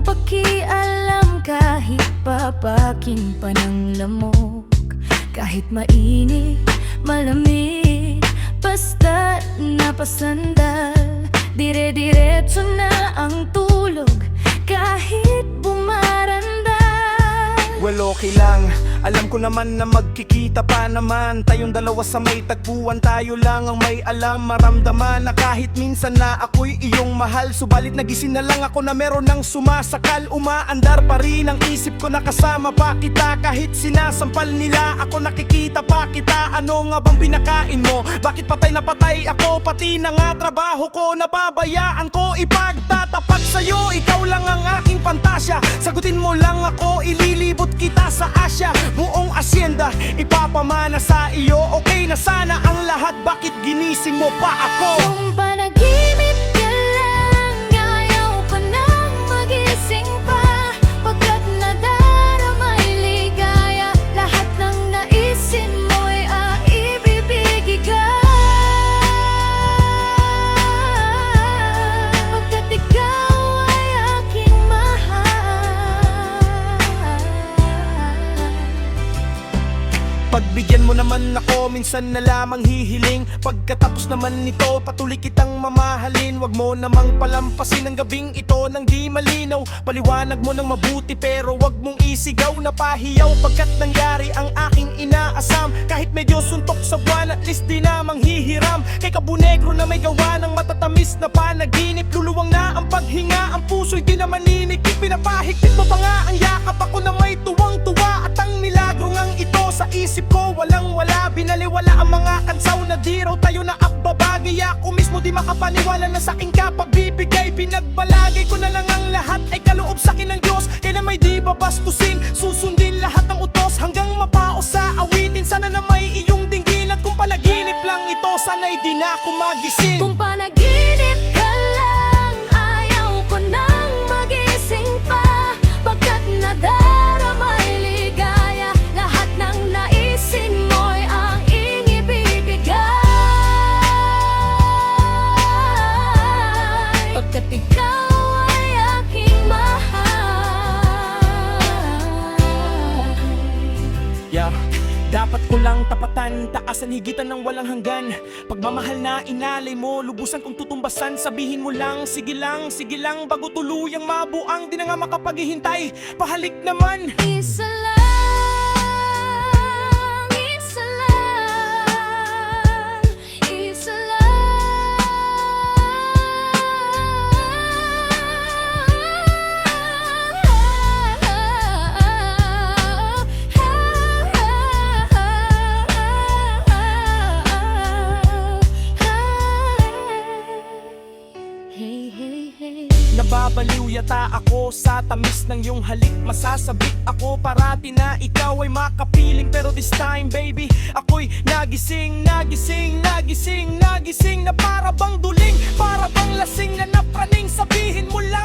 pakialam kahit papakin pa ng lamok. Kahit mainit, malamig, basta napasandal. Dire-diretso na ang tulog kahit bumarandal. Well, okay lang, alam ko naman na magkikita pa naman tayong dalawa sa may tagpuan. Tayo lang ang may alam, maramdaman na kahit minsan na ako'y iyong mahal. Subalit nagising na lang ako na meron ng sumasakal. Umaandar pa rin ang isip ko na kasama pa kita. Kahit sinasampal nila ako, nakikita pa kita. Ano nga bang pinakain mo? Bakit patay na patay ako? Pati na nga trabaho ko, napabayaan ko ipagtatapat sa'yo. Ikaw lang ang aking pantasya, sagutin mo lang ako, ililibot kita sa Asya. Buong asyenda ipapamana sa iyo. Okay na sana ang lahat, bakit ginising mo pa ako? Kung panaginip ka lang, ayaw ko nang magising pa. Pagkat nadaramay ligaya, lahat ng naisin mo'y aibibigay ka. Pagkat ikaw ay aking mahal. Pagbigyan mo naman ako, minsan na lamang hihiling. Pagkatapos naman nito, patuloy kitang mamahalin. Wag mo namang palampasin ang gabing ito nang di malinaw. Paliwanag mo ng mabuti pero wag mong isigaw na pahiyaw. Pagkat nangyari ang aking inaasam, kahit medyo suntok sa buwan, at least di namang hihiram. Kay kabunegro na may gawa ng matatamis na panaginip. Luluwang na ang paghinga, ang puso'y di na maninikip. Pinapahigpit mo pa nga ang yakap, ako na may tuwang-tuwa. At ang milagro ngang ito sa isip ko, walang-wala. Binaliwala ang mga kansaw na di raw tayo na akbabagay. Ako mismo di makapaniwala na sa'king ka pagbibigay. Pinagbalagay ko na lang ang lahat ay kaloob sa'kin ng Diyos. Kailan may di babastusin, susundin lahat ng utos hanggang mapaos sa awitin. Sana na may iyong dinggin, at kung panaginip lang ito, sana'y di na ako magising. Kung panaginip ka lang, ayaw ko nang magising pa. Pagkat nadaramay ligaya, lahat ng naisin mo'y ang inibibigay. Pagkat ikaw ay aking mahal. Yeah. Dapat ko lang tapatan, taasan, higitan ng walang hanggan. Pagmamahal na inalay mo, lubusan kong tutumbasan. Sabihin mo lang, sige lang, bago tuluyang mabuang. Di na nga makapaghihintay, pahalik naman. Isa lang, isa lang, isa Nababaliw yata ako sa tamis ng iyong halik. Masasabik ako parati na ikaw ay makapiling. Pero this time baby, ako'y nagising na para bang duling, para bang lasing na napraning. Sabihin mo lang